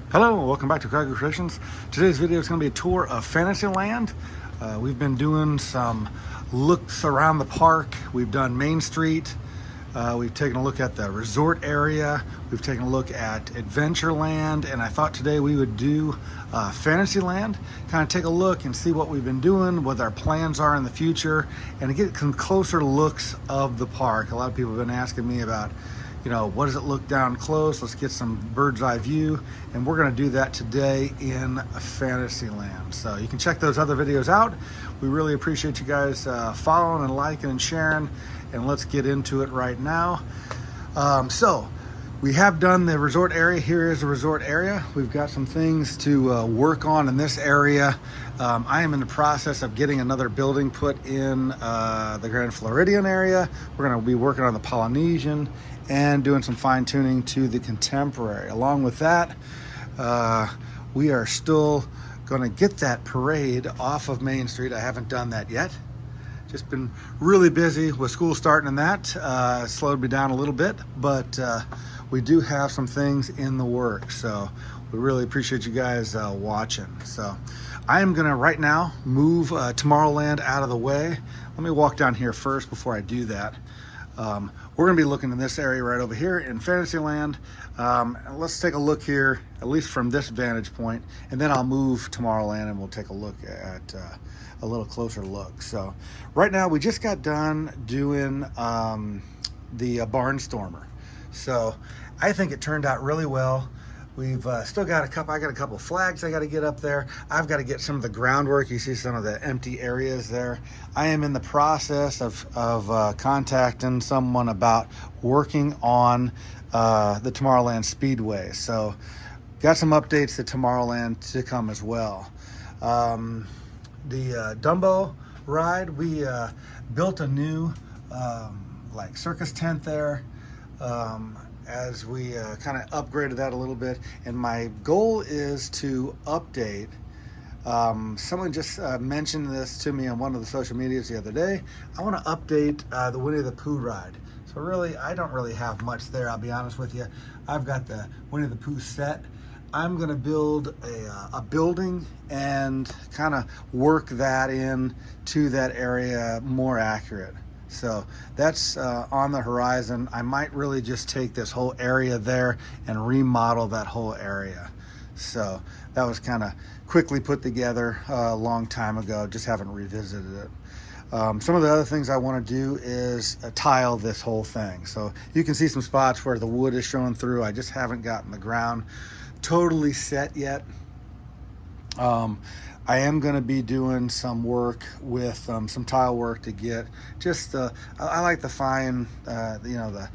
Hello, welcome back to Cargo Creations. Today's video is going to be a tour of Fantasyland. We've been doing some looks around the park. We've done Main Street. We've taken a look at the resort area. We've taken a look at Adventureland, and I thought today we would do Fantasyland. Kind of take a look and see what we've been doing, what our plans are in the future, and to get some closer looks of the park. A lot of people have been asking me about, you know, what does it look down close? Let's get some bird's eye view, and we're going to do that today in Fantasyland. So you can check those other videos out. We really appreciate you guys following and liking and sharing, and let's get into it right now. So we have done the resort area. Here is the resort area. We've got some things to work on in this area. I am in the process of getting another building put in the Grand Floridian area. We're going to be working on the Polynesian and doing some fine tuning to the Contemporary. Along with that, we are still going to get that parade off of Main Street. I haven't done that yet. Just been really busy with school starting and that. Slowed me down a little bit, but we do have some things in the works. So we really appreciate you guys watching. So I am gonna right now move Tomorrowland out of the way. Let me walk down here first before I do that. We're gonna be looking in this area right over here in Fantasyland. Let's take a look here, at least from this vantage point, and then I'll move Tomorrowland and we'll take a look at a little closer look. So right now we just got done doing the Barnstormer. So I think it turned out really well. We've still got I got a couple flags I got to get up there. I've got to get some of the groundwork. You see some of the empty areas there. I am in the process of contacting someone about working on the Tomorrowland Speedway. So got some updates to Tomorrowland to come as well. The Dumbo ride, we built a new like circus tent there. As we kind of upgraded that a little bit, and my goal is to update. Someone just mentioned this to me on one of the social medias the other day. I want to update the Winnie the Pooh ride. So really, I don't really have much there, I'll be honest with you. I've got the Winnie the Pooh set. I'm going to build a building and kind of work that in to that area more accurate. So that's on the horizon. I might really just take this whole area there and remodel that whole area. So that was kind of quickly put together a long time ago, just haven't revisited it. Some of the other things I want to do is tile this whole thing. So you can see some spots where the wood is showing through. I just haven't gotten the ground totally set yet. I am going to be doing some work with some tile work to get just I like the fine, you know,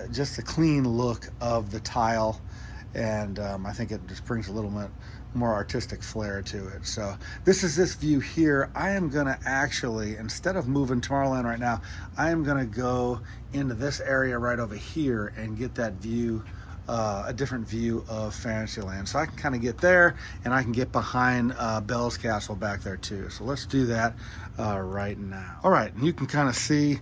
just the clean look of the tile, and I think it just brings a little bit more artistic flair to it. So this is this view here. I am going to actually, instead of moving Tomorrowland right now, I am going to go into this area right over here and get that view. A different view of Fantasyland, so I can kind of get there and I can get behind Belle's Castle back there too. So let's do that right now. All right, and you can kind of see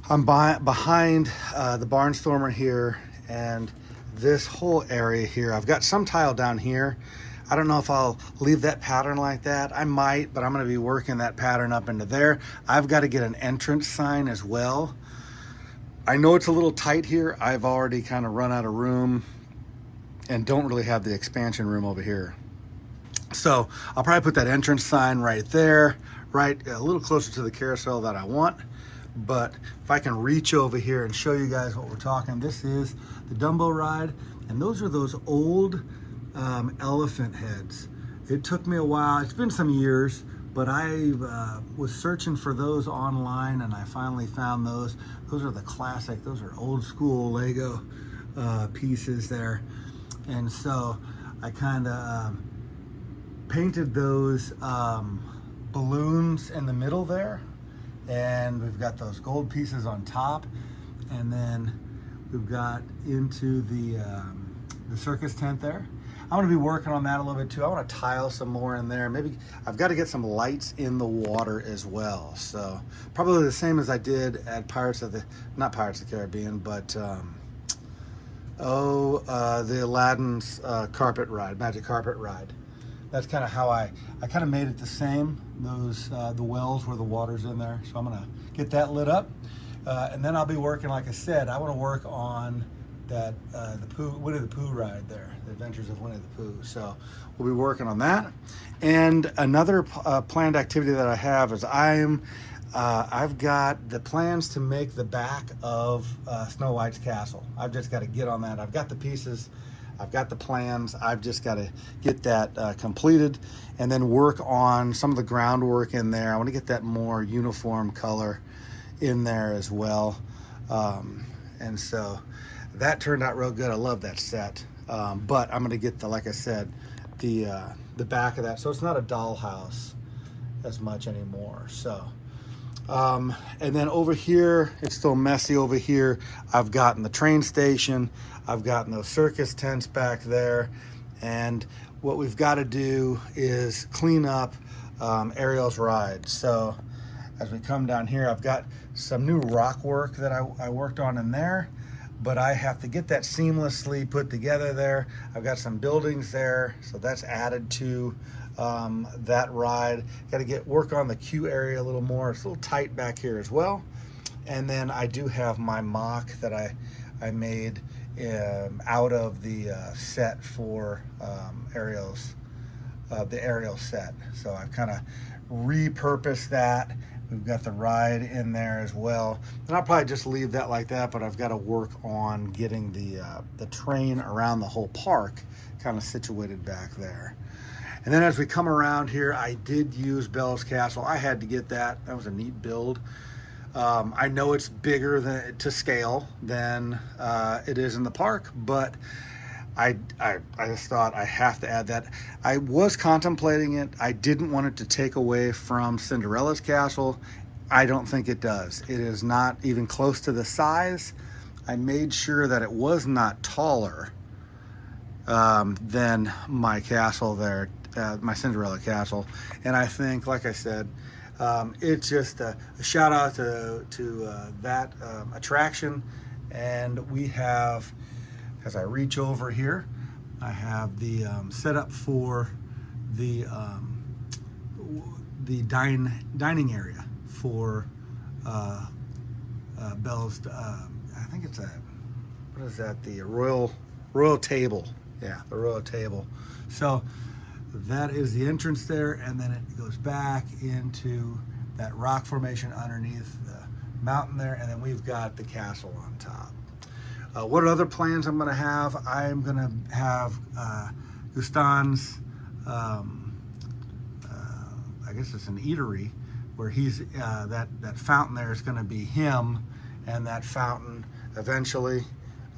I'm behind the Barnstormer here, and this whole area here. I've got some tile down here. I don't know if I'll leave that pattern like that. I might, but I'm going to be working that pattern up into there. I've got to get an entrance sign as well. I know it's a little tight here. I've already kind of run out of room and don't really have the expansion room over here. So I'll probably put that entrance sign right there, right a little closer to the carousel that I want. But if I can reach over here and show you guys what we're talking, this is the Dumbo ride, and those are those old elephant heads. It took me a while. It's been some years, but I was searching for those online, and I finally found those. Those are the classic, those are old school Lego pieces there. And so I kind of painted those balloons in the middle there. And we've got those gold pieces on top. And then we've got into the circus tent there. I'm going to be working on that a little bit too. I want to tile some more in there. Maybe I've got to get some lights in the water as well. So probably the same as I did at not Pirates of the Caribbean, but the Aladdin's carpet ride, magic carpet ride. That's kind of how I kind of made it the same. Those the wells where the water's in there. So I'm gonna get that lit up, and then I'll be working. Like I said, I want to work on that the Winnie the Pooh ride there, the Adventures of Winnie the Pooh. So we'll be working on that. And another planned activity that I have is I've got the plans to make the back of Snow White's castle. I've just got to get on that. I've got the pieces, I've got the plans. I've just got to get that completed and then work on some of the groundwork in there. I want to get that more uniform color in there as well. And so that turned out real good. I love that set. But I'm going to get like I said, the back of that. So it's not a dollhouse as much anymore. So, and then over here, it's still messy over here. I've gotten the train station. I've gotten those circus tents back there. And what we've got to do is clean up Ariel's ride. So as we come down here, I've got some new rock work that I worked on in there, but I have to get that seamlessly put together there. I've got some buildings there, so that's added to that ride. Got to work on the queue area a little more. It's a little tight back here as well. And then I do have my MOC that I made out of the set for Ariel's, the Ariel set. So I've kind of repurposed that. We've got the ride in there as well. And I'll probably just leave that like that, but I've got to work on getting the train around the whole park kind of situated back there. And then as we come around here, I did use Belle's Castle. I had to get that. That was a neat build. I know it's bigger to scale than it is in the park, but I just thought I have to add that. I was contemplating it. I didn't want it to take away from Cinderella's castle. I don't think it does. It is not even close to the size. I made sure that it was not taller than my castle there, my Cinderella castle. And I think, like I said, it's just a shout out to that attraction. And we have, as I reach over here, I have the setup for the dining area for Belle's. I think it's what is that? The royal table. Yeah, the royal table. So that is the entrance there, and then it goes back into that rock formation underneath the mountain there, and then we've got the castle on top. What other plans I'm going to have? I'm going to have Gustan's, I guess it's an eatery, where he's that fountain there is going to be him, and that fountain eventually.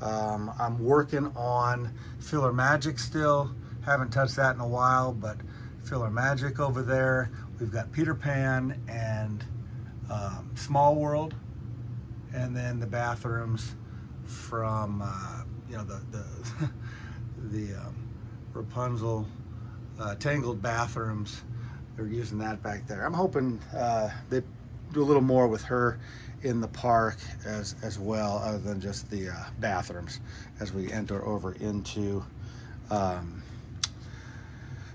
I'm working on Filler Magic still. Haven't touched that in a while, but Filler Magic over there. We've got Peter Pan and Small World, and then the bathrooms from the Rapunzel Tangled bathrooms. They're using that back there. I'm hoping they do a little more with her in the park as well, other than just the bathrooms, as we enter over into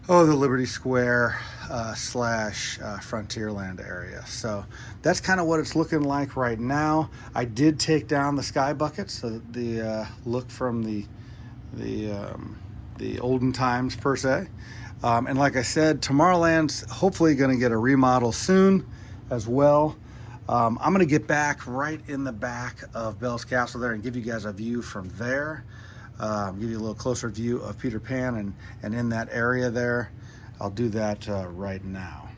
the Liberty Square slash Frontierland area. So that's kind of what it's looking like right now. I did take down the sky buckets, so the look from the olden times per se. And like I said, Tomorrowland's hopefully going to get a remodel soon as well. I'm going to get back right in the back of Belle's Castle there and give you guys a view from there. Give you a little closer view of Peter Pan and in that area there. I'll do that right now.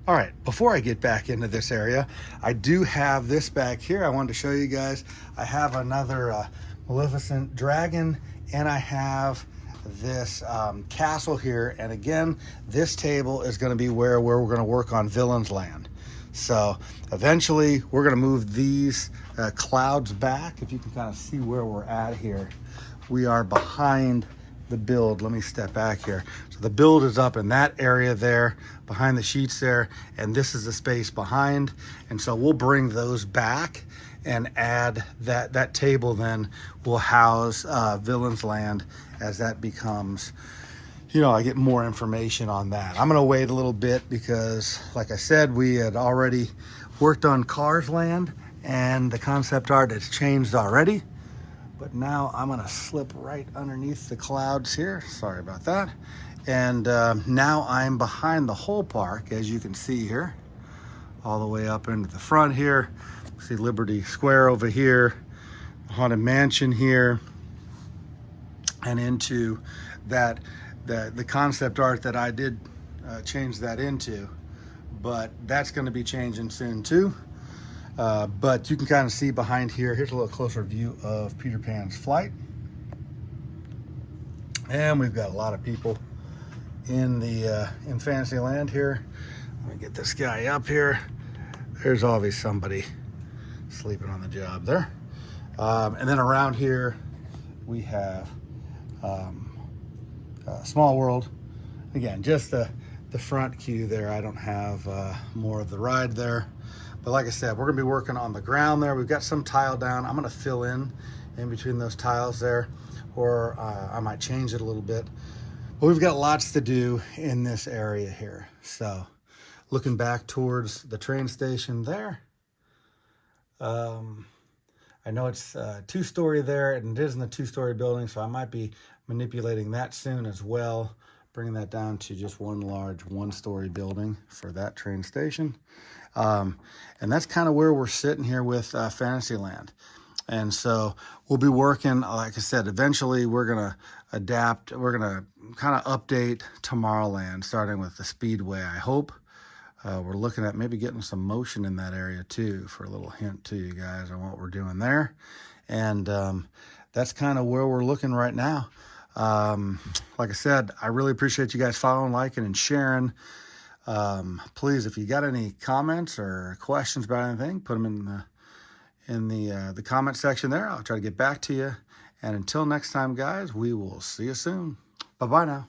All right, before I get back into this area, I do have this back here I wanted to show you guys. I have another Maleficent dragon, and I have this castle here. And again, this table is going to be where we're going to work on Villain's Land. So eventually we're going to move these clouds back. If you can kind of see where we're at here, we are behind the build. Let me step back here. So the build is up in that area there behind the sheets there, and this is the space behind. And so we'll bring those back and add that table then will house Villains Land as that becomes, you know, I get more information on that. I'm gonna wait a little bit because, like I said, we had already worked on Cars Land and the concept art has changed already. But now I'm gonna slip right underneath the clouds here. Sorry about that. And now I'm behind the whole park, as you can see here, all the way up into the front here. See Liberty Square over here, Haunted Mansion here, and into that the concept art that I did change that into, but that's going to be changing soon too. But you can kind of see behind here. Here's a little closer view of Peter Pan's flight, and we've got a lot of people in the in Fantasyland here. Let me get this guy up here. There's always somebody sleeping on the job there. And then around here we have Small World. Again, just the front queue there. I don't have more of the ride there. But like I said, we're gonna be working on the ground there. We've got some tile down. I'm gonna fill in between those tiles there, or I might change it a little bit. But we've got lots to do in this area here. So looking back towards the train station there, I know it's two-story there, and it is in the two-story building, so I might be manipulating that soon as well, bringing that down to just one large one-story building for that train station. And that's kind of where we're sitting here with Fantasyland. And so we'll be working, like I said, eventually we're going to adapt. We're going to kind of update Tomorrowland, starting with the Speedway, I hope. We're looking at maybe getting some motion in that area too, for a little hint to you guys on what we're doing there. And that's kind of where we're looking right now. Like I said, I really appreciate you guys following, liking, and sharing. Please, if you got any comments or questions about anything, put them in the comment section there. I'll try to get back to you. And until next time, guys, we will see you soon. Bye-bye now.